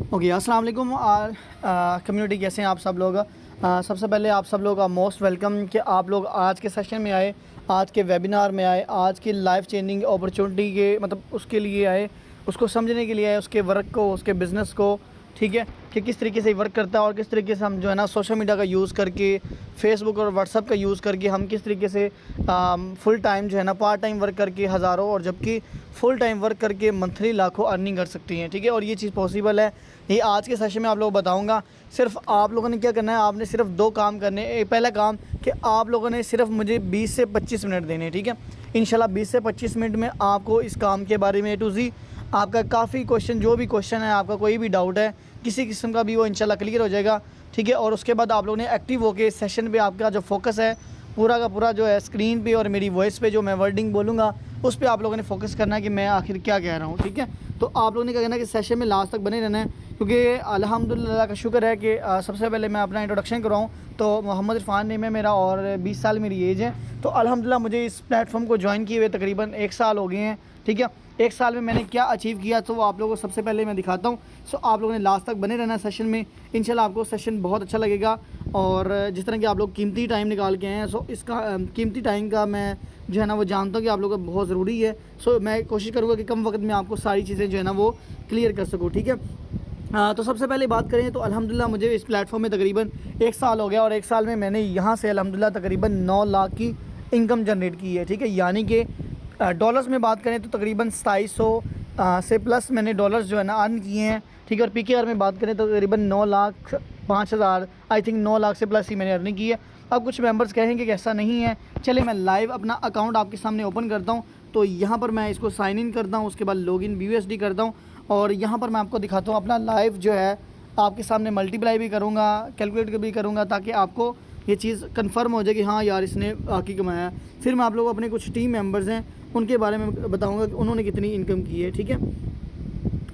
Okay, अस्सलाम वालेकुम community, कैसे हैं आप सब लोग। सबसे पहले आप सब लोग का मोस्ट वेलकम कि आप लोग आज के सेशन में आए, आज के वेबिनार में आए, आज की लाइफ चेंजिंग अपॉर्चुनिटी के उसके लिए आए, उसको समझने के लिए आए, उसके वर्क को, उसके बिज़नेस को, ठीक है, कि किस तरीके से वर्क करता है और किस तरीके से हम जो है ना सोशल मीडिया का यूज़ करके, फेसबुक और व्हाट्सअप का यूज़ करके हम किस तरीके से फुल टाइम जो है ना पार्ट टाइम वर्क करके हज़ारों और जबकि फुल टाइम वर्क करके मंथली लाखों अर्निंग कर सकती हैं। ठीक है, और ये चीज़ पॉसिबल है। ये आज के सेशन में आप लोग बताऊंगा। सिर्फ आप लोगों ने क्या करना है, आपने सिर्फ 2 काम करने हैं। पहला काम कि आप लोगों ने सिर्फ मुझे 20 से 25 मिनट देने हैं। ठीक है, इंशाल्लाह 20 से 25 मिनट में आपको इस काम के बारे में A to Z आपका काफ़ी क्वेश्चन, जो भी क्वेश्चन है, आपका कोई भी डाउट है किसी किस्म का भी, वो इंशाल्लाह क्लियर हो जाएगा। ठीक है, और उसके बाद आप लोगों ने एक्टिव होकर इस सेशन पे आपका जो फोकस है पूरा का पूरा जो है स्क्रीन पे और मेरी वॉइस पे जो मैं वर्डिंग बोलूँगा उस पर आप लोगों ने फोकस करना है कि मैं आखिर क्या कह रहा हूँ। ठीक है, तो आप लोगों ने क्या करना है कि सेशन में लास्ट तक बने रहना है, क्योंकि अल्हम्दुलिल्लाह का शुक्र है कि सबसे पहले मैं अपना इंट्रोडक्शन कराऊँ तो मोहम्मद इरफान नेम है मेरा और 20 साल मेरी एज है। तो अल्हम्दुलिल्लाह मुझे इस प्लेटफॉर्म को ज्वाइन किए हुए तकरीबन 1 साल हो गए हैं। ठीक है, 1 साल में मैंने क्या अचीव किया तो वो आप लोगों को सबसे पहले मैं दिखाता हूँ। सो आप लोगों ने लास्ट तक बने रहना सेशन में, इंशाल्लाह आपको सेशन बहुत अच्छा लगेगा। और जिस तरह कि आप लोग कीमती टाइम निकाल के हैं, सो इसका कीमती टाइम का मैं जो है ना वो जानता हूँ कि आप लोगों का बहुत ज़रूरी है। सो मैं कोशिश करूँगा कि कम वक्त में आपको सारी चीज़ें जो है ना वो क्लियर कर सकूँ। ठीक है, तो सबसे पहले बात करें तो अल्हम्दुलिल्लाह मुझे इस प्लेटफॉर्म में तकरीबन 1 साल हो गया और 1 साल में मैंने यहाँ से अल्हम्दुलिल्लाह तकरीबन 9 लाख की इनकम जनरेट की है। ठीक है, यानी कि डॉलर्स में बात करें तो तकरीबन 2700 से प्लस मैंने डॉलर्स जो है ना अर्न किए हैं। ठीक है, और PKR में बात करें तो तकरीबन 9,05,000 आई थिंक 9 लाख से प्लस ही मैंने अर्निंग की है। अब कुछ मेंबर्स कहेंगे कि ऐसा नहीं है, चले मैं लाइव अपना अकाउंट आपके सामने ओपन करता हूँ। तो यहाँ पर मैं इसको साइन इन करता हूँ, उसके बाद लॉगिन BUSD करता हूँ और यहाँ पर मैं आपको दिखाता हूँ अपना लाइव जो है आपके सामने मल्टीप्लाई भी करूँगा, कैलकुलेट भी करूँगा, ताकि आपको ये चीज़ कंफर्म हो जाए कि हाँ यार इसने आकी कमाया है। फिर मैं आप लोगों अपने कुछ टीम मेंबर्स हैं उनके बारे में बताऊंगा कि उन्होंने कितनी इनकम की है। ठीक है,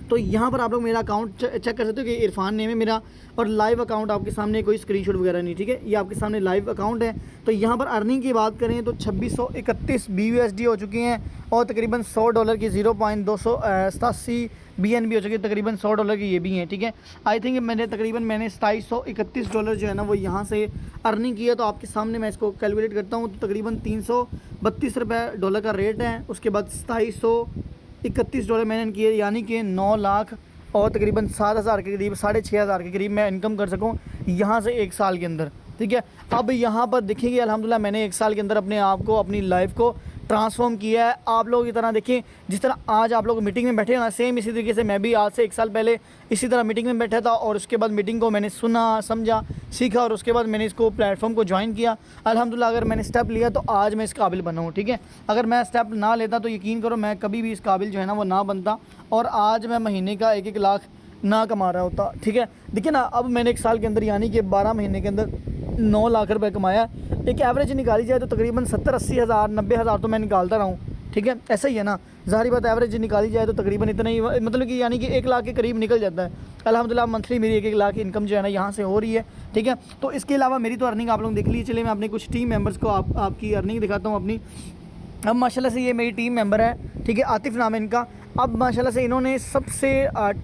तो यहाँ पर आप लोग मेरा अकाउंट चेक कर सकते हो कि इरफान नेम है मेरा और लाइव अकाउंट आपके सामने, कोई स्क्रीनशॉट वगैरह नहीं। ठीक है, ये आपके सामने लाइव अकाउंट है। तो यहाँ पर अर्निंग की बात करें तो 2631 BUSD हो चुकी हैं और तकरीबन $100 की 0.287 BNB हो चुकी है, तकरीबन $100 की ये भी हैं। ठीक है, आई थिंक मैंने 2731 डॉलर जो है ना वो यहाँ से अर्निंग की है। तो आपके सामने मैं इसको कैलकुलेट करता हूँ तो तकरीबन 332 रुपये डॉलर का रेट है। उसके बाद 2731 डॉलर मैंने किए, यानी कि 9 लाख और तकरीबन 7,000 के करीब, 6,500 के करीब मैं इनकम कर सकूं यहाँ से 1 साल के अंदर। ठीक है, अब यहाँ पर देखिए अल्हम्दुलिल्लाह मैंने 1 साल के अंदर अपने आप को, अपनी लाइफ को ट्रांसफॉर्म किया है। आप लोग की तरह देखिए, जिस तरह आज आप लोग मीटिंग में बैठे हैं ना, सेम इसी तरीके से मैं भी आज से 1 साल पहले इसी तरह मीटिंग में बैठा था और उसके बाद मीटिंग को मैंने सुना, समझा, सीखा और उसके बाद मैंने इसको प्लेटफॉर्म को ज्वाइन किया। अल्हम्दुलिल्लाह अगर मैंने स्टेप लिया तो आज मैं इस काबिल बना हूँ। ठीक है, अगर मैं स्टेप ना लेता तो यकीन करो मैं कभी भी इस काबिल जो है ना वो ना बनता और आज मैं महीने का 1-1 लाख ना कमा रहा होता। ठीक है, देखिए ना, अब मैंने 1 साल के अंदर यानी कि 12 महीने के अंदर 9 लाख रुपए कमाया। एक एवरेज निकाली जाए तो तकरीबन 70-80 हज़ार 90 हज़ार तो मैं निकालता रहा हूँ। ठीक है, ऐसा ही है ना, ज़ाहिर बात एवरेज निकाली जाए तो तकरीबन इतना ही, मतलब कि यानी कि 1 लाख के करीब निकल जाता है। अल्हम्दुलिल्लाह मंथली मेरी 1-1 लाख की इनकम जो है ना यहाँ से हो रही है। ठीक है, तो इसके अलावा मेरी तो अर्निंग आप लोग देख लीजिए। चलिए मैं अपने कुछ टीम मेंबर्स को आपकी अर्निंग दिखाता हूँ अपनी। अब माशाल्लाह से ये मेरी टीम मेंबर है। ठीक है, आतिफ़ नाम है इनका। अब माशाल्लाह से इन्होंने सबसे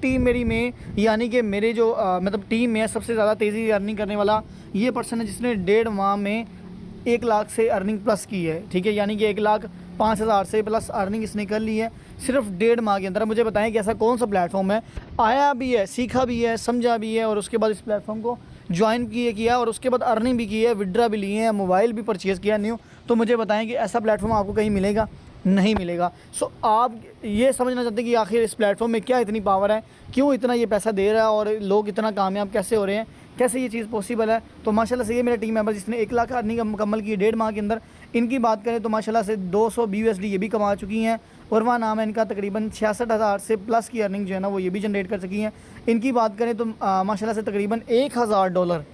टीम मेरी में, यानी कि मेरे जो मतलब टीम में सबसे ज़्यादा तेज़ी अर्निंग करने वाला ये पर्सन है जिसने 1.5 माह में 1 लाख से अर्निंग प्लस की है। ठीक है, यानी कि 1,05,000 से प्लस अर्निंग इसने कर ली है सिर्फ 1.5 माह के अंदर। मुझे बताएं कि ऐसा कौन सा प्लेटफॉर्म है, आया भी है, सीखा भी है, समझा भी है और उसके बाद इस प्लेटफॉर्म को ज्वाइन किया और उसके बाद अर्निंग भी की है, विड्रा भी लिए हैं, मोबाइल भी परचेज़ किया न्यू। तो मुझे बताएं कि ऐसा प्लेटफॉर्म आपको कहीं मिलेगा? नहीं मिलेगा। सो आप ये समझना चाहते हैं कि आखिर इस प्लेटफॉर्म में क्या इतनी पावर है, क्यों इतना ये पैसा दे रहा है और लोग इतना कामयाब कैसे हो रहे हैं, कैसे ये चीज़ पॉसिबल है। तो माशाल्लाह से ये मेरा टीम मेंबर जिसने 1 लाख अर्निंग मुकम्मल की 1.5 माह के अंदर, इनकी बात करें तो माशाल्लाह से 200 BUSD ये भी कमा चुकी हैं। उर्वा नाम है इनका, तकरीबन 66,000 से प्लस की अर्निंग जो है ना वो ये भी जनरेट कर सकी हैं। इनकी बात करें तो माशाल्लाह से तकरीबन $1,000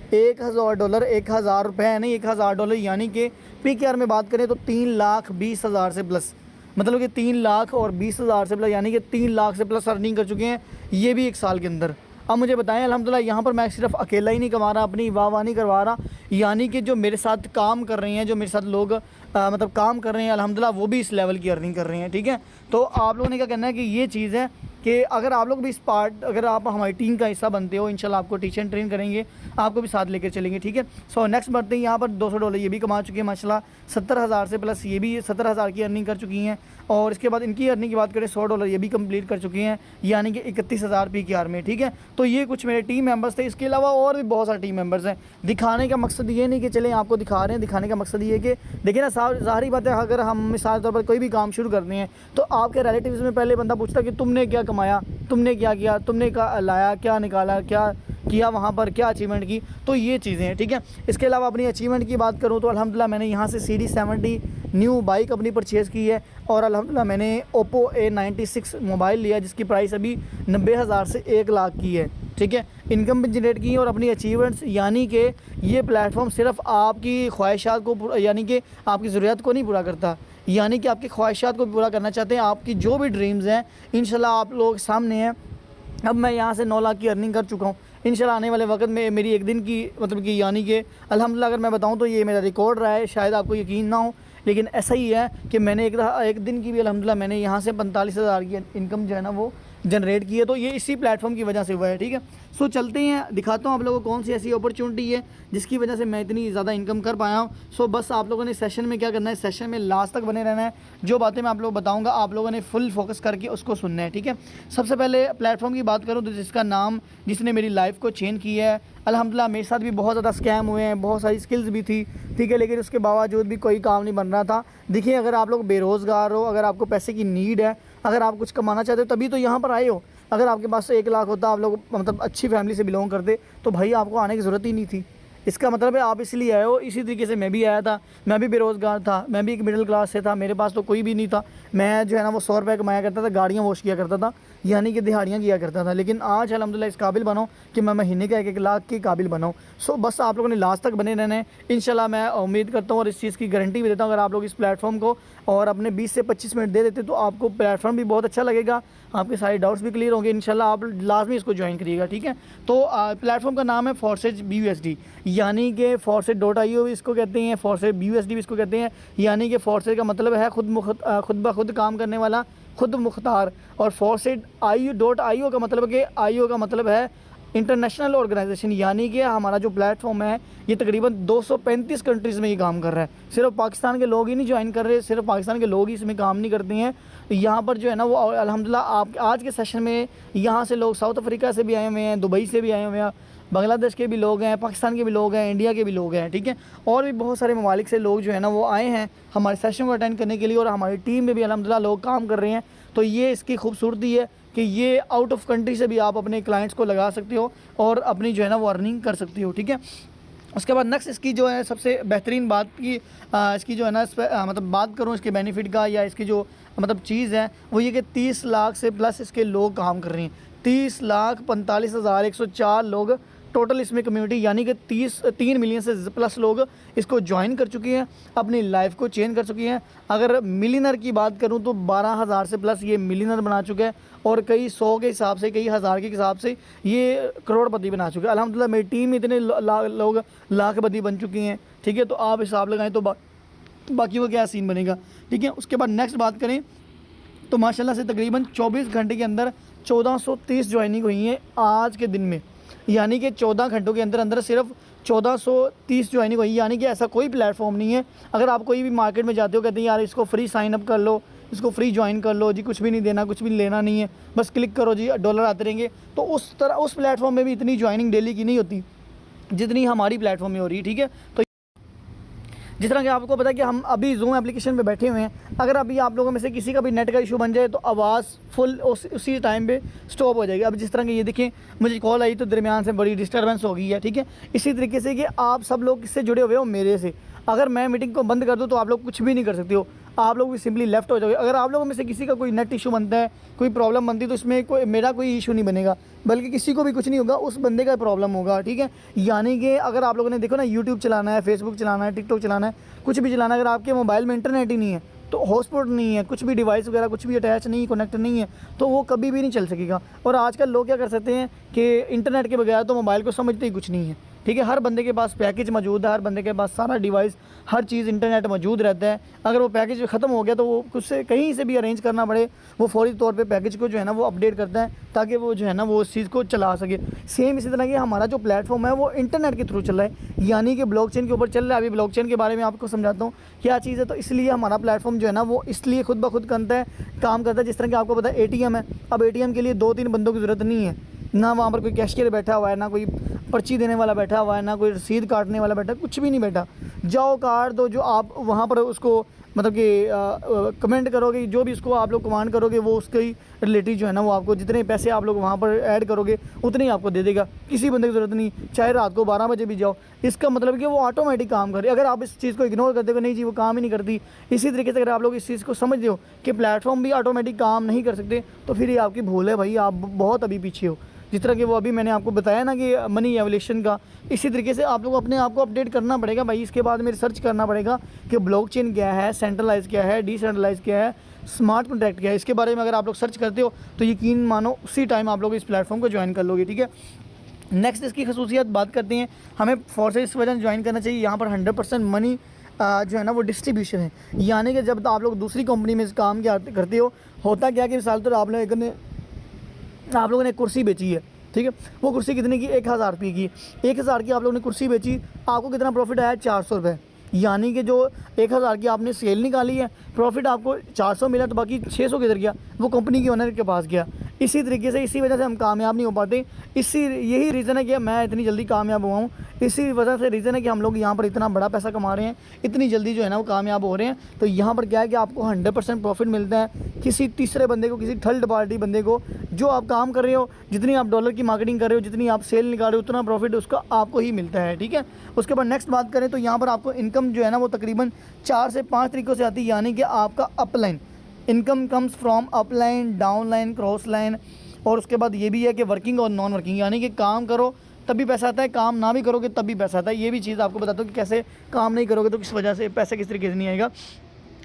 $1,000 रुपये नहीं, $1,000 यानी कि PKR में बात करें तो 3,20,000 से प्लस, मतलब कि 3 लाख और 20,000 से प्लस, यानी कि 3 लाख से प्लस अर्निंग कर चुके हैं ये भी 1 साल के अंदर। अब मुझे बताएं अल्हम्दुलिल्लाह यहाँ पर मैं सिर्फ अकेला ही नहीं कमा रहा, अपनी वाह नहीं करवा रहा, यानी कि जो मेरे साथ काम कर रहे हैं, जो मेरे साथ लोग मतलब काम कर रहे हैं अल्हम्दुलिल्लाह वो भी इस लेवल की अर्निंग कर रहे हैं। ठीक है, तो आप लोगों ने क्या करना है कि ये चीज़ है कि अगर आप लोग भी इस पार्ट, अगर आप हमारी टीम का हिस्सा बनते हो, इंशाल्लाह आपको टीचर ट्रेन करेंगे, आपको भी साथ लेकर चलेंगे, ठीक है। सो नेक्स्ट बढ़ते हैं, यहाँ पर $200 ये भी कमा चुके हैं माशाल्लाह, 70,000 से प्लस ये भी 70,000 की अर्निंग कर चुकी हैं। और इसके बाद इनकी अर्निंग की बात करें, $100 ये भी कंप्लीट कर चुकी हैं, यानी कि 31,000 PKR में, ठीक है। तो ये कुछ मेरे टीम मेंबर्स थे, इसके अलावा और भी बहुत सारे टीम मेंबर्स हैं। दिखाने का मकसद ये नहीं कि चलें आपको दिखा रहे हैं, दिखाने का मकसद ये है कि देखिए ना, ज़ाहिर बात है, अगर हम मिसाल तौर पर कोई भी काम शुरू करते हैं तो आपके रिलेटिव्स में पहले बंदा पूछता कि तुमने क्या कमाया, तुमने क्या किया, तुमने क्या लाया, क्या निकाला, क्या किया, वहाँ पर क्या अचीवमेंट की, तो ये चीज़ें हैं, ठीक है। इसके अलावा अपनी अचीवमेंट की बात करूँ तो अल्हम्दुलिल्लाह मैंने यहाँ से CD70 न्यू बाइक अपनी परचेज़ की है, और अल्हम्दुलिल्लाह मैंने Oppo A96 मोबाइल लिया जिसकी प्राइस अभी 90,000 से 1 लाख की है, ठीक है। इनकम भी जनरेट की है और अपनी अचीवमेंट्स, यानी कि ये प्लेटफॉर्म सिर्फ आपकी ख्वाहिशात को, यानी कि आपकी ज़रूरत को नहीं पूरा करता, यानी कि आपकी ख्वाहिशात को पूरा करना चाहते हैं, आपकी जो भी ड्रीम्स हैं इंशाल्लाह आप लोग सामने हैं। अब मैं यहाँ से 9 लाख की अर्निंग कर चुका हूँ, इंशाल्लाह आने वाले वक्त में मेरी एक दिन की, मतलब कि यानी कि अल्हम्दुलिल्लाह अगर मैं बताऊँ तो ये मेरा रिकॉर्ड रहा है, शायद आपको यकीन ना हो, लेकिन ऐसा ही है कि मैंने एक दिन की भी अल्हम्दुलिल्लाह मैंने यहाँ से 45,000 की इनकम जो है ना वो जनरेट की है। तो ये इसी प्लेटफॉर्म की वजह से हुआ है, ठीक है। सो चलते हैं, दिखाता हूँ आप लोगों को कौन सी ऐसी अपॉर्चुनिटी है जिसकी वजह से मैं इतनी ज़्यादा इनकम कर पाया हूँ। सो बस आप लोगों ने सेशन में क्या करना है, सेशन में लास्ट तक बने रहना है, जो बातें मैं आप लोगों को बताऊँगा आप लोगों ने फुल फोकस करके उसको सुनना है, ठीक है। सबसे पहले प्लेटफॉर्म की बात करूँ तो जिसका नाम, जिसने मेरी लाइफ को चेंज किया है, अल्हम्दुलिल्लाह मेरे साथ भी बहुत ज़्यादा स्कैम हुए हैं, बहुत सारी स्किल्स भी थी, ठीक है, लेकिन उसके बावजूद भी कोई काम नहीं बन रहा था। देखिए, अगर आप लोग बेरोज़गार हो, अगर आपको पैसे की नीड है, अगर आप कुछ कमाना चाहते हो तभी तो यहाँ पर आए हो। अगर आपके पास 1 लाख होता, आप लोग मतलब अच्छी फैमिली से बिलोंग करते, तो भाई आपको आने की ज़रूरत ही नहीं थी। इसका मतलब है आप इसलिए आए हो। इसी तरीके से मैं भी आया था, मैं भी बेरोज़गार था, मैं भी एक मिडिल क्लास से था, मेरे पास तो कोई भी नहीं था। मैं जो है ना वो 100 रुपये कमाया करता था, गाड़ियाँ वॉश किया करता था, यानी कि दिहाड़ियाँ किया करता था। लेकिन आज अल्हम्दुलिल्लाह इस काबिल बनाऊँ कि मैं महीने का 1-1 लाख के काबिल बनाऊँ। सो बस आप लोगों ने लास्ट तक बने रहना है, इंशाल्लाह मैं उम्मीद करता हूँ और इस चीज़ की गारंटी भी देता हूँ, अगर आप लोग इस प्लेटफॉर्म को और अपने 20 से 25 मिनट दे देते तो आपको प्लेटफॉर्म भी बहुत अच्छा लगेगा, आपके सारे डाउट्स भी क्लियर होंगे। इंशाल्लाह आप लाजमी इसको ज्वाइन करिएगा, ठीक है। तो प्लेटफॉर्म का नाम है Forsage BUSD, यानी कि Forsage.io भी इसको कहते हैं, Forsage BUSD भी इसको कहते हैं, यानी कि Forsage का मतलब है खुद ब खुद काम करने वाला, खुद मुख्तार, और Forsage.io का मतलब है कि IO का मतलब है इंटरनेशनल ऑर्गेनाइजेशन, यानी कि हमारा जो प्लेटफॉर्म है ये तकरीबन 235 कंट्रीज़ में ये काम कर रहा है। सिर्फ पाकिस्तान के लोग ही नहीं ज्वाइन कर रहे, सिर्फ पाकिस्तान के लोग ही इसमें काम नहीं करते हैं। तो यहाँ पर जो है ना वो अल्हम्दुलिल्लाह आप आज के सेशन में यहाँ से लोग साउथ अफ्रीका से भी आए हुए हैं, दुबई से भी आए हुए हैं, बांग्लादेश के भी लोग हैं, पाकिस्तान के भी लोग हैं, इंडिया के भी लोग हैं, ठीक है। और भी बहुत सारे ममालिक से लोग जो है ना वो आए हैं हमारे सेशन को अटेंड करने के लिए, और हमारी टीम में भी अल्हम्दुलिल्लाह लोग काम कर रहे हैं। तो ये इसकी खूबसूरती है कि ये आउट ऑफ कंट्री से भी आप अपने क्लाइंट्स को लगा सकते हो और अपनी जो है ना वो अर्निंग कर सकते हो, ठीक है। उसके बाद नेक्स्ट इसकी जो है सबसे बेहतरीन बात की इसकी जो है ना मतलब बात करूँ इसके बेनिफिट का, या इसकी जो मतलब चीज़ है वो ये कि 30 लाख से प्लस इसके लोग काम कर रहे हैं। 30,45,104 लोग टोटल इसमें कम्युनिटी, यानी कि 3 मिलियन से प्लस लोग इसको ज्वाइन कर चुके हैं, अपनी लाइफ को चेंज कर चुके हैं। अगर मिलियनर की बात करूं तो 12,000 से प्लस ये मिलियनर बना चुके हैं, और कई 100 के हिसाब से, कई हज़ार के हिसाब से ये करोड़पति बना चुके हैं। अल्हम्दुलिल्लाह मेरी टीम में इतने लोग लाखपति बन चुके हैं, ठीक है। तो आप हिसाब लगाएं तो बाकी वो क्या सीन बनेगा, ठीक है। उसके बाद नेक्स्ट बात करें तो माशाल्लाह से तकरीबन 24 घंटे के अंदर 1430 ज्वाइनिंग हुई है आज के दिन में, यानी कि 14 घंटों के अंदर अंदर सिर्फ 1430 ज्वाइनिंग हुई, यानी कि ऐसा कोई प्लेटफॉर्म नहीं है। अगर आप कोई भी मार्केट में जाते हो, कहते हैं यार इसको फ्री साइन अप कर लो, इसको फ्री ज्वाइन कर लो जी, कुछ भी नहीं देना, कुछ भी लेना नहीं है, बस क्लिक करो जी, डॉलर आते रहेंगे। तो उस प्लेटफॉर्म में भी इतनी ज्वाइनिंग डेली की नहीं होती जितनी हमारी प्लेटफॉर्म में हो रही है, ठीक है। तो जिस तरह कि आपको पता है कि हम अभी जूम एप्लीकेशन पे बैठे हुए हैं, अगर अभी आप लोगों में से किसी का भी नेट का इशू बन जाए तो आवाज़ फुल उसी टाइम पे स्टॉप हो जाएगी। अब जिस तरह की ये देखें, मुझे कॉल आई तो दरमियान से बड़ी डिस्टर्बेंस हो गई है, ठीक है। इसी तरीके से कि आप सब लोग किससे जुड़े हुए हो, मेरे से। अगर मैं मीटिंग को बंद कर दूँ तो आप लोग कुछ भी नहीं कर सकते हो, आप लोग भी सिंपली लेफ्ट हो जाओगे। अगर आप लोगों में से किसी का कोई नेट इशू बनता है, कोई प्रॉब्लम बनती है, तो इसमें मेरा कोई इशू नहीं बनेगा, बल्कि किसी को भी कुछ नहीं होगा, उस बंदे का प्रॉब्लम होगा, ठीक है। यानी कि अगर आप लोगों ने देखो ना, यूट्यूब चलाना है, फेसबुक चलाना है, टिकटॉक चलाना है, कुछ भी चलाना है, अगर आपके मोबाइल में इंटरनेट ही नहीं है, तो हॉटस्पॉट नहीं है, कुछ भी डिवाइस वगैरह कुछ भी अटैच नहीं, कनेक्ट नहीं है, तो वो कभी भी नहीं चल सकेगा। और आजकल लोग क्या कर सकते हैं कि इंटरनेट के बगैर तो मोबाइल को समझते ही कुछ नहीं है, ठीक है। हर बंदे के पास पैकेज मौजूद है, हर बंदे के पास सारा डिवाइस, हर चीज़ इंटरनेट मौजूद रहता है। अगर वो पैकेज ख़त्म हो गया तो वो उससे कहीं से भी अरेंज करना पड़े, वो फौरी तौर पे पैकेज को जो है ना वो अपडेट करता है ताकि वो जो है ना वो उस चीज़ को चला सके। सेम इसी तरह की हमारा जो प्लेटफॉर्म है वो इंटरनेट के थ्रू चल रहा है, यानी कि ब्लॉकचेन के ऊपर चल रहा है। अभी ब्लॉकचेन के बारे में आपको समझाता हूँ क्या चीज़ है। तो इसलिए हमारा प्लेटफॉर्म जो है ना वो इसलिए खुद ब खुद काम करता है। जिस तरह कि आपको पता है एटीएम है, अब एटीएम के लिए 2-3 बंदों की ज़रूरत नहीं है, ना वहाँ पर कोई कैशियर बैठा हुआ है, ना कोई पर्ची देने वाला बैठा हुआ है, ना कोई रसीद काटने वाला बैठा, कुछ भी नहीं बैठा। जाओ काट दो, जो आप वहाँ पर उसको मतलब कि कमेंट करोगे, जो भी उसको आप लोग कमांड करोगे वो उसके रिलेटिव जो है ना वो आपको जितने पैसे आप लोग वहाँ पर ऐड करोगे उतने ही आपको दे देगा। किसी बंदे की ज़रूरत नहीं, चाहे रात को 12 बजे भी जाओ। इसका मतलब कि वो ऑटोमेटिक काम करे। अगर आप इस चीज़ को इग्नोर करते हो नहीं जी वो काम ही नहीं करती, इसी तरीके से अगर आप लोग इस चीज़ को समझते हो कि प्लेटफॉर्म भी ऑटोमेटिक काम नहीं कर सकते, तो फिर ये आपकी भूल है भाई, आप बहुत अभी पीछे हो। जिस तरह कि वो अभी मैंने आपको बताया ना कि मनी एवोल्यूशन का, इसी तरीके से आप लोग अपने आप को अपडेट करना पड़ेगा भाई। इसके बाद में रिसर्च करना पड़ेगा कि ब्लॉकचेन क्या है, सेंट्रलाइज क्या है, डिसेंट्रलाइज क्या है, स्मार्ट कॉन्ट्रैक्ट क्या है। इसके बारे में अगर आप लोग सर्च करते हो तो यकीन मानो उसी टाइम आप लोग इस प्लेटफॉर्म को ज्वाइन कर लोगे, ठीक है। नेक्स्ट इसकी खसूसियत बात करते हैं। हमें फोर्स इस वजह से ज्वाइन करना चाहिए, यहाँ पर 100% मनी जो है ना वो डिस्ट्रीब्यूशन है, यानी कि जब आप लोग दूसरी कंपनी में काम क्या करते हो, होता क्या कि मिसाल तो आप लोगों ने कुर्सी बेची है, ठीक है। वो कुर्सी कितने की, 1000 रुपये की, 1000 की आप लोगों ने कुर्सी बेची, आपको कितना प्रॉफिट आया, 400 रुपये। यानी कि जो 1000 की आपने सेल निकाली है, प्रॉफिट आपको 400 मिला, तो बाकी 600 किधर गया, वो कंपनी के ओनर के पास गया। इसी तरीके से इसी वजह से हम कामयाब नहीं हो पाते। यही रीज़न है कि मैं इतनी जल्दी कामयाब हुआ हूँ, इसी वजह से रीज़न है कि हम लोग यहाँ पर इतना बड़ा पैसा कमा रहे हैं, इतनी जल्दी जो है ना वो कामयाब हो रहे हैं। तो यहाँ पर क्या है कि आपको 100% प्रॉफिट मिलता है। किसी तीसरे बंदे को, किसी थर्ड पार्टी बंदे को, जो आप काम कर रहे हो, जितनी आप डॉलर की मार्केटिंग कर रहे हो, जितनी आप सेल निकाल रहे हो, उतना प्रॉफिट उसका आपको ही मिलता है, ठीक है। उसके बाद नेक्स्ट बात करें तो यहाँ पर आपको इनकम जो है ना वो तकरीबन 4 से 5 तरीक़ों से आती है। यानी कि आपका upline income comes from upline, downline, cross line, और उसके बाद ये भी है कि वर्किंग और नॉन वर्किंग, यानी कि काम करो तब भी पैसा आता है, काम ना भी करोगे तब भी पैसा आता है। ये भी चीज़ आपको बताता हूँ कि कैसे काम नहीं करोगे तो किस वजह से पैसा किस तरीके से नहीं आएगा,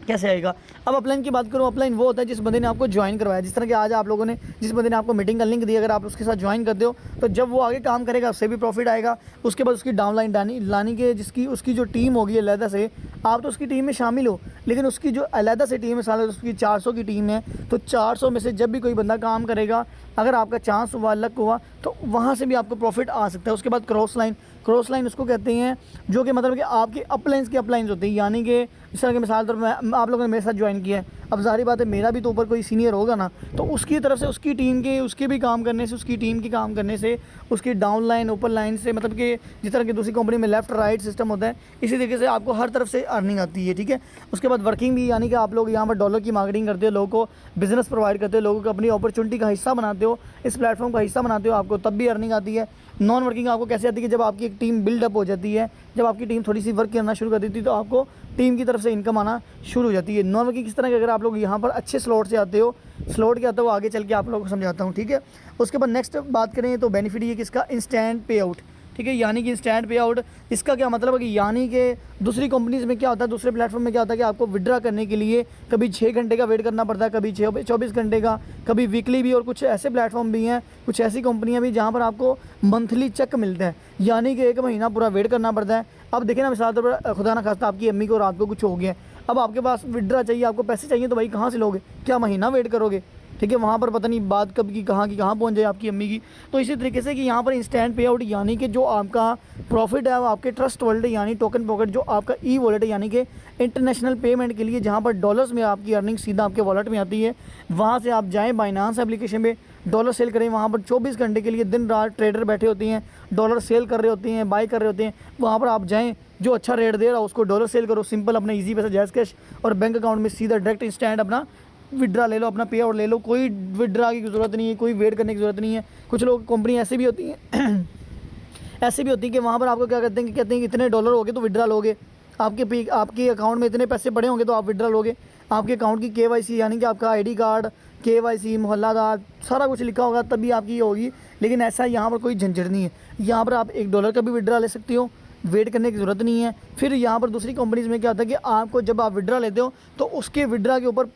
कैसे आएगा। अब अपलाइन की बात करूँ, अपलाइन वो होता है जिस बंदे ने आपको ज्वाइन करवाया। जिस तरह कि आज आप लोगों ने, जिस बंदे ने आपको मीटिंग का लिंक दिया, अगर आप उसके साथ ज्वाइन करते हो तो जब वो आगे काम करेगा उससे भी प्रॉफिट आएगा। उसके बाद उसकी डाउनलाइन लानी के उसकी जो टीम होगी अलहदा से, आप तो उसकी टीम में शामिल हो, लेकिन उसकी जो अलहदा से टीम है, साल उसकी 400 की टीम है, तो 400 में से जब भी कोई बंदा काम करेगा, अगर आपका चांस हुआ, लक हुआ, तो वहाँ से भी आपको प्रॉफिट आ सकता है। उसके बाद क्रॉस लाइन उसको कहते हैं जो कि मतलब कि आपके अपलाइंस की अपलाइंस होती है। यानी कि इस तरह के मिसाल तौर पर आप लोगों ने मेरे साथ ज्वाइन किया है, अब जाहिर बात है मेरा भी तो ऊपर कोई सीनियर होगा ना, तो उसकी तरफ से उसकी टीम के उसके भी काम करने से, उसकी टीम के काम करने से, उसकी डाउन लाइन ऊपर लाइन से, मतलब कि जिस तरह की दूसरी कंपनी में लेफ़्ट राइट सिस्टम होता है, इसी तरीके से आपको हर तरफ से अर्निंग आती है, ठीक है। उसके बाद वर्किंग भी, यानी कि आप लोग यहाँ पर डॉलर की मार्केटिंग करते हो, लोगों को बिज़नेस प्रोवाइड करते हो, लोगों को अपनी अपॉर्चुनिटी का हिस्सा बनाते हो, इस प्लेटफॉर्म का हिस्सा बनाते हो, आपको तब भी अर्निंग आती है। नॉन वर्किंग आपको कैसे आती है, जब आपकी एक टीम बिल्डअप हो जाती है, जब आपकी टीम थोड़ी सी वर्क करना शुरू कर देती है, तो आपको टीम की तरफ से इनकम आना शुरू हो जाती है। नॉन वर्किंग किस तरह के, अगर आप लोग यहाँ पर अच्छे स्लॉट से आते हो, स्लॉट क्या आता है वो आगे चल के आप लोगों को समझाता हूँ, ठीक है। उसके बाद नेक्स्ट बात करें तो बेनिफिट ये किसका, इंस्टेंट पे आउट, ठीक है। यानी कि इंस्टेंट पे आउट, इसका क्या मतलब है कि यानी कि दूसरी कंपनीज़ में क्या होता है, दूसरे प्लेटफॉर्म में क्या होता है कि आपको विड्रा करने के लिए कभी 6 घंटे का वेट करना पड़ता है, कभी 24 घंटे का, कभी वीकली भी, और कुछ ऐसे प्लेटफॉर्म भी हैं, कुछ ऐसी कंपनियां भी जहां पर आपको मंथली चेक मिलता है, यानी कि 1 महीना पूरा वेट करना पड़ता है। अब देखें ना, मिसाल तौर पर खुदा ना खास्ता आपकी अम्मी को रात को कुछ हो गया, अब आपके पास विड्रा चाहिए, आपको पैसे चाहिए, तो भाई कहाँ से लोगे, क्या महीना वेट करोगे, ठीक है। वहाँ पर पता नहीं बात कब की कहाँ पहुँच जाए आपकी अम्मी की। तो इसी तरीके से कि यहाँ पर इंस्टेंट पे आउट, यानी कि जो आपका प्रॉफिट है वो आपके ट्रस्ट वॉलेट यानी टोकन पॉकेट, जो आपका ई वॉलेट है, यानी कि इंटरनेशनल पेमेंट के लिए जहाँ पर डॉलर्स में आपकी अर्निंग सीधा आपके वॉलेट में आती है, वहाँ से आप जाएँ बाइनांस एप्लीकेशन पे, डॉलर सेल करें, वहाँ पर 24 घंटे के लिए दिन रात ट्रेडर बैठे होते हैं, डॉलर सेल कर रहे होते हैं, बाई कर रहे होते हैं, वहाँ पर आप जाएँ, जो अच्छा रेट दे रहा है उसको डॉलर सेल करो, सिंपल अपना ईजी पैसा जैज़ कैश, और बैंक अकाउंट में सीधा डायरेक्ट इंस्टेंट अपना विड्रा ले लो, अपना पे आउट ले लो, कोई विड्रा की ज़रूरत नहीं है, कोई वेट करने की ज़रूरत नहीं है। कुछ लोग कंपनी ऐसे भी होती हैं ऐसे भी होती है कि वहाँ पर आपको क्या कहते हैं कि इतने डॉलर हो गए तो विड्रा लोगे, आपके अकाउंट में इतने पैसे पड़े होंगे तो आप विड्रा लोगे, आपके अकाउंट की KYC यानी कि आपका ID कार्ड, KYC, मोहल्लादार, सारा कुछ लिखा होगा तभी आपकी ये होगी। लेकिन ऐसा यहाँ पर कोई झंझट नहीं है, यहाँ पर आप $1 का भी विड्रा ले सकते हो, वेट करने की ज़रूरत नहीं है। फिर यहाँ पर दूसरी कंपनीज़ में क्या होता है कि आपको जब आप विड्रा लेते हो तो उसके विड्रा के ऊपर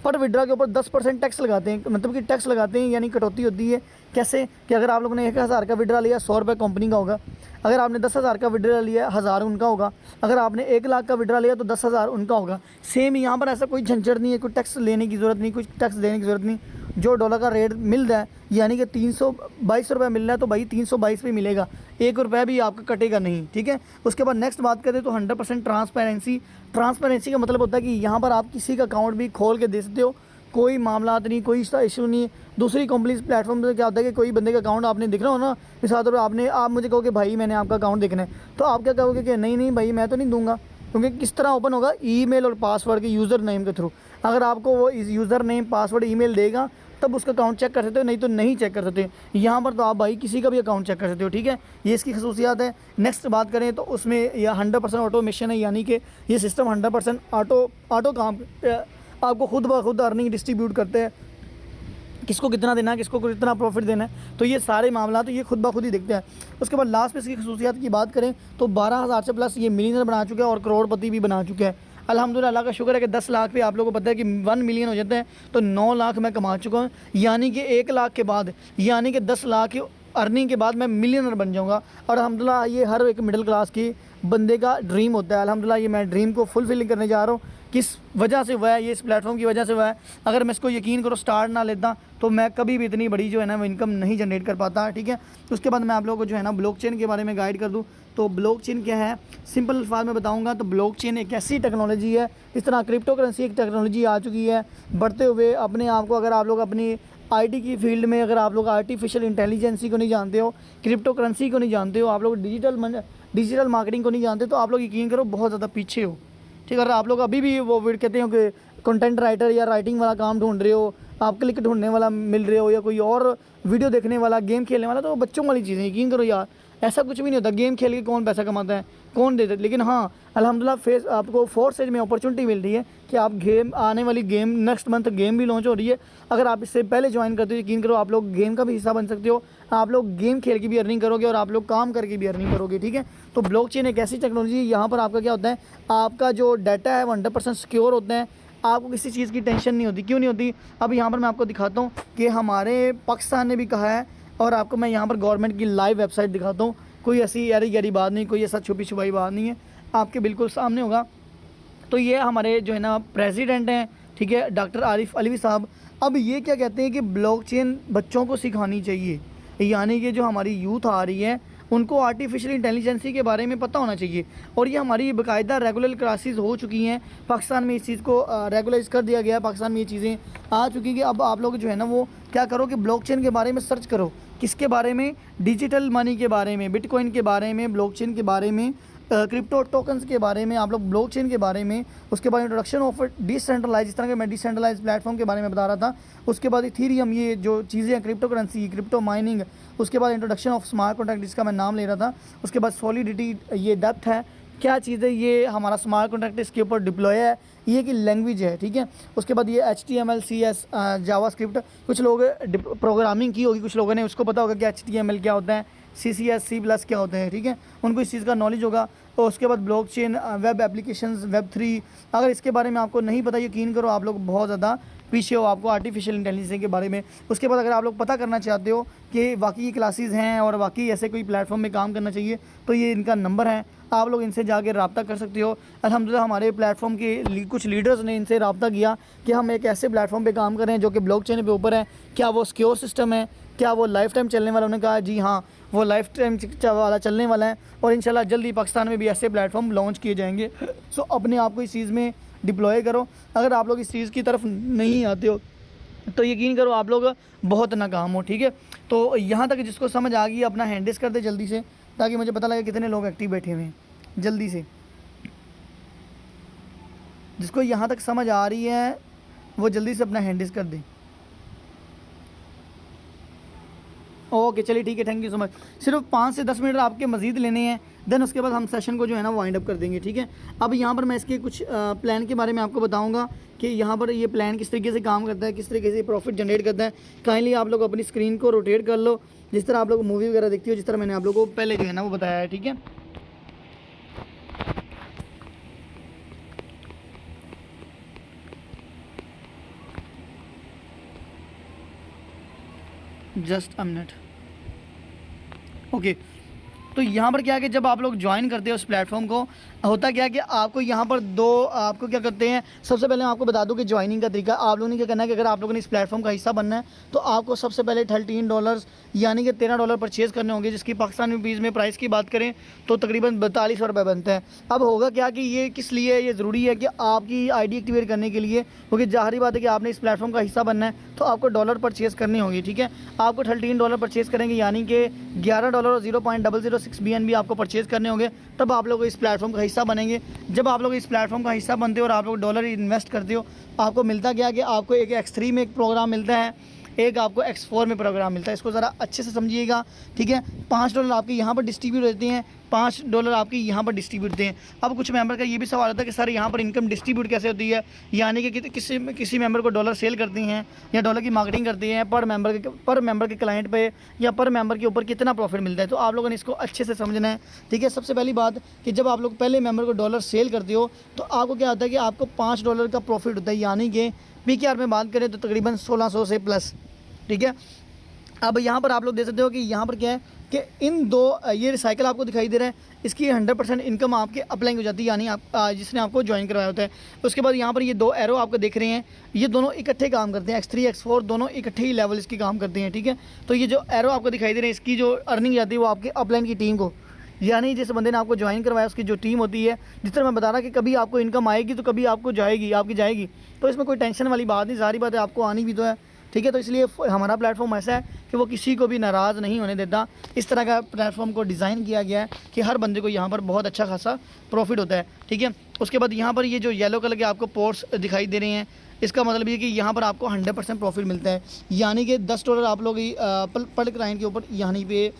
पर विड्रा के ऊपर 10% टैक्स लगाते हैं, मतलब कि टैक्स लगाते हैं, यानी कटौती होती है कैसे कि अगर आप लोगों ने 1000 का विड्रा लिया 100 रुपये कंपनी का होगा, अगर आपने 10,000 का विड्रा लिया 1000 उनका होगा, अगर आपने 1 लाख का विड्रा लिया तो 10,000 उनका होगा। सेम यहाँ पर ऐसा कोई झंझट नहीं है, कोई टैक्स लेने की ज़रूरत नहीं, कुछ टैक्स देने की ज़रूरत नहीं। जो डॉलर का रेट मिल रहा है यानी कि 322 रुपये मिल रहा है तो भाई 322 पे मिलेगा, 1 रुपया भी आपका कटेगा नहीं, ठीक है। उसके बाद नेक्स्ट बात करें तो 100% ट्रांसपेरेंसी का मतलब होता है कि यहाँ पर आप किसी का अकाउंट भी खोल के दे सकते हो, कोई मामला नहीं, कोई इशू नहीं है। दूसरी कंपनीज प्लेटफॉर्म पर क्या होता है कि कोई बंदे का अकाउंट आपने दिख रहा हो ना, मिसाल तौर पर आप मुझे कहो कि भाई मैंने आपका अकाउंट देखना है, तो आप क्या कहोगे कि नहीं नहीं भाई मैं तो नहीं दूंगा, क्योंकि किस तरह ओपन होगा, ईमेल और पासवर्ड के यूज़र नेम के थ्रू। अगर आपको वो इस यूज़र नेम पासवर्ड ईमेल देगा तब उसका अकाउंट चेक कर सकते हो, नहीं तो नहीं चेक कर सकते। यहाँ पर तो आप भाई किसी का भी अकाउंट चेक कर सकते हो, ठीक है। ये इसकी खसूसियात है। नेक्स्ट बात करें तो उसमें यह 100% ऑटोमेशन है, यानी कि ये सिस्टम 100% ऑटो काम आपको खुद ब खुद अर्निंग डिस्ट्रीब्यूट करते हैं, किसको कितना देना है, किसको कितना प्रॉफिट देना है, तो ये सारे मामला तो ये खुद ब खुद ही देखते हैं। उसके बाद लास्ट में इसकी खसूसियात की बात करें तो 12,000 से प्लस ये मिलियनर बना चुका है और करोड़पति भी बना चुका है। अल्हम्दुलिल्लाह, अल्लाह का शुक्र है कि 10 लाख पे आप लोगों को पता है कि 1 मिलियन हो जाते हैं तो 9 लाख मैं कमा चुका हूँ, यानी कि 1 लाख के बाद यानी कि 10 लाख की अर्निंग के बाद मैं मिलियनर बन जाऊँगा। और अल्हम्दुलिल्लाह ये हर एक मिडिल क्लास की बंदे का ड्रीम होता है। अल्हम्दुलिल्लाह ये मैं ड्रीम को फुलफिल करने जा रहा हूँ। किस वजह से हुआ है, ये इस प्लेटफॉर्म की वजह से हुआ है। अगर मैं इसको यकीन करो स्टार्ट ना लेता तो मैं कभी भी इतनी बड़ी जो है ना वो इनकम नहीं जनरेट कर पाता, ठीक है। उसके बाद मैं आप लोगों को जो है ना ब्लॉकचेन के बारे में गाइड कर दूँ तो ब्लॉकचेन क्या है, सिंपल अल्फाज में बताऊंगा तो ब्लॉकचेन एक ऐसी टेक्नोलॉजी है, इस तरह क्रिप्टो करेंसी एक टेक्नोलॉजी आ चुकी है बढ़ते हुए अपने आप को। अगर आप लोग अपनी आईटी की फील्ड में अगर आप लोग आर्टिफिशियल इंटेलिजेंसी को नहीं जानते हो, क्रिप्टो करेंसी को नहीं जानते हो, आप लोग डिजिटल मार्केटिंग को नहीं जानते, तो आप लोग यकीन करो बहुत ज़्यादा पीछे हो, ठीक है। अगर आप लोग अभी भी वो कहते हो कि कंटेंट राइटर या राइटिंग वाला काम ढूंढ रहे हो, आप क्लिक ढूंढने वाला मिल रहे हो, या कोई और वीडियो देखने वाला, गेम खेलने वाला, तो बच्चों वाली चीज़ें, यकीन करो यार ऐसा कुछ भी नहीं होता। गेम खेल के कौन पैसा कमाता है, कौन देता है। लेकिन हाँ अल्हम्दुलिल्लाह आपको 4 स्टेज में अपॉर्चुनिटी मिल रही है कि आप गेम आने वाली गेम नेक्स्ट मंथ गेम भी लॉन्च हो रही है। अगर आप इससे पहले ज्वाइन करते हो यकीन करो आप लोग गेम का भी हिस्सा बन सकते हो, आप लोग गेम खेल के भी अर्निंग करोगे और आप लोग काम करके भी अर्निंग करोगे, ठीक है। तो ब्लॉकचेन एक ऐसी टेक्नोलॉजी है, यहाँ पर आपका क्या होता है, आपका जो डाटा है वो 100% सिक्योर होता है, आपको किसी चीज़ की टेंशन नहीं होती। क्यों नहीं होती, अब यहाँ पर मैं आपको दिखाता हूँ कि हमारे पाकिस्तान ने भी कहा है, और आपको मैं यहाँ पर गवर्नमेंट की लाइव वेबसाइट दिखाता हूँ। कोई ऐसी यारी गहरी बात नहीं, कोई ऐसा छुपी छुपाई बात नहीं है, आपके बिल्कुल सामने होगा। तो ये हमारे जो है ना प्रेसिडेंट हैं, ठीक है, डॉक्टर आरिफ अलवी साहब। अब ये क्या कहते हैं कि ब्लॉकचेन बच्चों को सिखानी चाहिए, यानी कि जो हमारी यूथ आ रही है उनको आर्टिफिशियल इंटेलिजेंसी के बारे में पता होना चाहिए। और ये हमारी बाकायदा रेगुलर क्लासेस हो चुकी हैं पाकिस्तान में, इस चीज़ को रेगुलाइज कर दिया गया है, पाकिस्तान में ये चीज़ें आ चुकी कि अब आप लोग जो है ना वो क्या करो कि ब्लॉकचेन के बारे में सर्च करो। किसके बारे में, डिजिटल मनी के बारे में, बिटकॉइन के बारे में, ब्लॉकचेन के बारे में, क्रिप्टो टोकन्स के बारे में, आप लोग ब्लॉकचेन के बारे में, उसके बाद इंट्रोडक्शन ऑफ डिसेंट्रलाइज, इस तरह के मैं डिसेंट्रलाइज प्लेटफॉर्म के बारे में बता रहा था। उसके बाद इथीरियम, ये जो चीज़ें हैं, क्रिप्टो करेंसी, क्रिप्टो माइनिंग, उसके बाद इंट्रोडक्शन ऑफ स्मार्ट कॉन्ट्रैक्ट जिसका मैं नाम ले रहा था। उसके बाद सॉलिडिटी, ये डेप्थ है, क्या चीज़ है, ये हमारा स्मार्ट कॉन्ट्रैक्ट इसके ऊपर डिप्लॉय है, ये की लैंग्वेज है, ठीक है। उसके बाद ये HTML CS जावास्क्रिप्ट, कुछ लोग प्रोग्रामिंग की होगी, कुछ लोगों ने उसको पता होगा कि HTML क्या होता है, CCS C+ क्या होते हैं, ठीक है, उनको इस चीज़ का नॉलेज होगा। और उसके बाद ब्लॉकचेन, वेब एप्लीकेशंस, Web3, अगर इसके बारे में आपको नहीं पता यकीन करो आप लोग बहुत ज़्यादा पीछे हो, आपको आर्टिफिशियल इंटेलिजेंस के बारे में। उसके बाद अगर आप लोग पता करना चाहते हो कि वाकई ये क्लासेस हैं और वाकई ऐसे कोई प्लेटफॉर्म में काम करना चाहिए, तो ये इनका नंबर है, आप लोग इनसे जाके रब्ता कर सकते हो। अल्हम्दुलिल्लाह हमारे प्लेटफॉर्म के कुछ लीडर्स ने इनसे रब्ता किया कि हम एक ऐसे प्लेटफॉर्म पे काम कर रहे हैं जो कि ब्लॉकचेन पे ऊपर है, क्या वो सिक्योर सिस्टम है, क्या वो लाइफ टाइम चलने वाला। उन्होंने कहा जी हाँ वो लाइफ टाइम वाला चलने वाला है, और इंशाल्लाह जल्दी पाकिस्तान में भी ऐसे प्लेटफॉर्म लॉन्च किए जाएंगे। सो अपने आप को इस चीज़ में डिप्लॉय करो। अगर आप लोग इस चीज़ की तरफ नहीं आते हो तो यकीन करो आप लोग बहुत नाकाम हो, ठीक है। तो यहाँ तक जिसको समझ आ गई अपना हैंड रेज़ कर दे जल्दी से, ताकि मुझे पता लगे कितने लोग एक्टिव बैठे हुए हैं, जल्दी से। जिसको यहाँ तक समझ आ रही है वो जल्दी से अपना हैंड रेज़ कर दे। ओके चलिए ठीक है, थैंक यू सो मच। सिर्फ 5 से 10 मिनट आपके मज़ीद लेने हैं, देन उसके बाद हम सेशन को जो है ना वाइंड अप कर देंगे, ठीक है। अब यहाँ पर मैं इसके कुछ प्लान के बारे में आपको बताऊँगा कि यहाँ पर ये प्लान किस तरीके से काम करता है, किस तरीके से प्रॉफिट जनरेट करता है। काइंडली आप लोग अपनी स्क्रीन को रोटेट कर लो, जिस तरह आप लोग मूवी वगैरह देखती हो, जिस तरह मैंने आप लोगों को पहले जो है ना वो बताया है, ठीक है। Just a minute. ओके, तो यहाँ पर क्या है कि जब आप लोग ज्वाइन करते हो उस प्लेटफॉर्म को, होता क्या है कि आपको यहाँ पर आपको क्या करते हैं, सबसे पहले मैं आपको बता दूं कि ज्वाइनिंग का तरीका आप लोगों ने क्या करना है कि अगर आप लोगों ने इस प्लेटफॉर्म का हिस्सा बनना है तो आपको सबसे पहले $13 यानी कि $13 परचेज़ करने होंगे, जिसकी पाकिस्तानी रुपीज़ में प्राइस की बात करें तो तकरीबन 42 रुपये बनते हैं। अब होगा क्या कि ये किस लिए ये ज़रूरी है कि आपकी ID एक्टिवेट करने के लिए, क्योंकि ज़ाहिर बात है कि आपने इस प्लेटफॉर्म का हिस्सा बनना है तो आपको डॉलर परचेज़ करनी होगी। ठीक है, आपको $13 परचेज़ करेंगे यानी कि $11.0006 BNB आपको परचेज़ करने होंगे, तब आप लोग इस प्लेटफॉर्म का हिस्सा बनेंगे। जब आप लोग इस प्लेटफॉर्म का हिस्सा बनते हो और आप लोग डॉलर इन्वेस्ट करते हो, आपको मिलता क्या कि आपको एक X3 में एक प्रोग्राम मिलता है, एक आपको X4 में प्रोग्राम मिलता है। इसको ज़रा अच्छे से समझिएगा। ठीक है, $5 आपके यहाँ पर डिस्ट्रीब्यूट होते हैं, $5 आपके यहाँ पर डिस्ट्रीब्यूट होते हैं। अब कुछ मेंबर का ये भी सवाल आता है कि सर यहाँ पर इनकम डिस्ट्रीब्यूट कैसे होती है, यानी कि किसी मेंबर को डॉलर सेल करती हैं या डॉलर की मार्केटिंग करती हैं, पर मेंबर के क्लाइंट पे या पर मेंबर के ऊपर कितना प्रॉफिट मिलता है, तो आप लोगों ने इसको अच्छे से समझना है। ठीक है, सबसे पहली बात कि जब आप लोग पहले मेंबर को डॉलर सेल करते हो तो आपको क्या होता है कि आपको $5 का प्रॉफिट होता है, यानी कि PKR में बात करें तो तकरीबन 1600 से प्लस। ठीक है, अब यहाँ पर आप लोग देख सकते हो कि यहाँ पर क्या है कि इन दो ये रिसाइकल आपको दिखाई दे रहा है, इसकी 100% इनकम आपके अपलाइंग हो जाती है, यानी आप जिसने आपको ज्वाइन करवाया होता है। उसके बाद यहाँ पर ये दो एरो आपको देख रहे हैं, ये दोनों इकट्ठे काम करते हैं, X3 X4 दोनों इकट्ठे ही लेवल इसकी काम करते हैं। ठीक है, तो ये जो एरो आपको दिखाई दे रहे हैं, इसकी जो अर्निंग जाती है वो आपके अपलाइन की टीम को, यानी जिस बंदे ने आपको ज्वाइन करवाया उसकी जो टीम होती है, जिस तरह मैं बता रहा कि कभी आपको इनकम आएगी तो कभी आपको आपकी जाएगी, तो इसमें कोई टेंशन वाली बात नहीं, सारी बात है आपको आनी भी तो है। ठीक है, तो इसलिए हमारा प्लेटफॉर्म ऐसा है कि वो किसी को भी नाराज़ नहीं होने देता। इस तरह का प्लेटफॉर्म को डिज़ाइन किया गया है कि हर बंदे को यहाँ पर बहुत अच्छा खासा प्रॉफिट होता है। ठीक है, उसके बाद यहाँ पर ये जो येलो कलर के आपको पोर्ट्स दिखाई दे रहे हैं, इसका मतलब ये कि यहाँ पर आपको 100% प्रॉफिट मिलता है, यानी कि $10 आप लोग पर क्लाइंट के ऊपर, यानी पे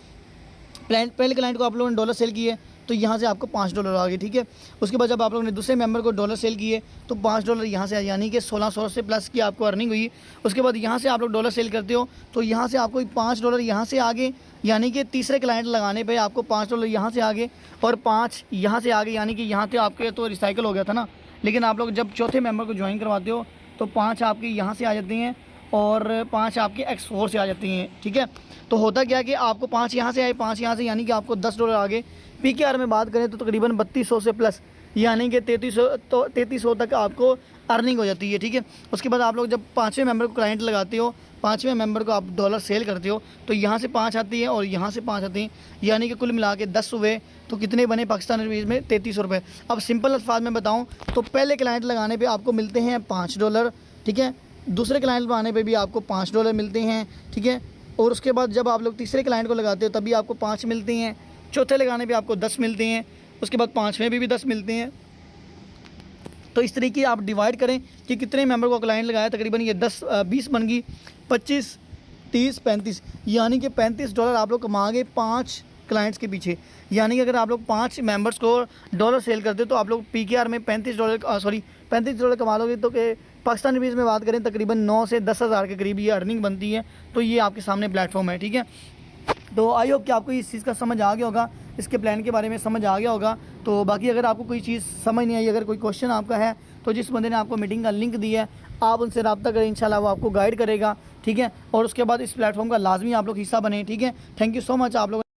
पहले क्लाइंट को आप लोगों ने डॉलर सेल किए तो यहाँ से आपको $5 आ गए। ठीक है, उसके बाद जब आप लोगों ने दूसरे मेंबर को डॉलर सेल किए तो $5 यहाँ से, यानी कि 1600 से प्लस की आपको अर्निंग हुई। उसके बाद यहाँ से आप लोग डॉलर सेल करते हो तो यहाँ से आपको $5 यहाँ से आगे, यानी कि तीसरे क्लाइंट लगाने पे आपको $5 यहाँ से आगे और 5 यहाँ से आगे, यानी कि यहाँ से आपके तो रिसाइकल हो गया था ना, लेकिन आप लोग जब चौथे मेंबर को ज्वाइन करवाते हो तो 5 आपके यहाँ से आ जाते हैं और 5 आपके X4 से आ जाती हैं। ठीक है, तो होता क्या कि आपको 5 यहाँ से आए, 5 यहाँ से, यानी कि आपको $10 आगे। PKR में बात करें तो तकरीबन 3200 से प्लस, यानी कि 3300 तक आपको अर्निंग हो जाती है। ठीक है, उसके बाद आप लोग जब 5वें मेंबर को क्लाइंट लगाते हो, 5वें मेंबर को आप डॉलर सेल करते हो तो यहाँ से 5 आती है और यहाँ से 5 आती हैं, यानी कि कुल मिला के 10 हुए तो कितने बने पाकिस्तानी रुपीज़ में, 3300 रुपये। अब सिंपल अल्फाज में बताऊँ तो पहले क्लाइंट लगाने पर आपको मिलते हैं $5। ठीक है, दूसरे क्लाइंट लगाने पे भी आपको $5 मिलते हैं। ठीक है, और उसके बाद जब आप लोग तीसरे क्लाइंट को लगाते हो तभी आपको 5 मिलते हैं, चौथे लगाने पे आपको 10 मिलते हैं, उसके बाद 5वें भी 10 मिलते हैं। तो इस तरीके आप डिवाइड करें कि कितने मेंबर को क्लाइंट लगाया, तकरीबन ये 20 बन गई, 25, 30, 35, यानी कि $35 आप लोग कमाओगे 5 क्लाइंट्स के पीछे। यानी कि अगर आप लोग 5 मेंबर्स को डॉलर सेल करते हो तो आप लोग PKR में $35 कमा लोगे, तो कि पाकिस्तानी रुपीज़ में बात करें तकरीबन 9 से 10 हज़ार के करीब ये अर्निंग बनती है। तो ये आपके सामने प्लेटफॉर्म है। ठीक है, तो आई होप कि आपको इस चीज़ का समझ आ गया होगा, इसके प्लान के बारे में समझ आ गया होगा। तो बाकी अगर आपको कोई चीज़ समझ नहीं आई, अगर कोई क्वेश्चन आपका है तो जिस बंदे ने आपको मीटिंग का लिंक दिया है आप उनसे रब्ता करें, इंशाल्लाह वो आपको गाइड करेगा। ठीक है, और उसके बाद इस प्लेटफॉर्म का लाजमी आप लोग हिस्सा बने। ठीक है, थैंक यू सो मच आप लोग।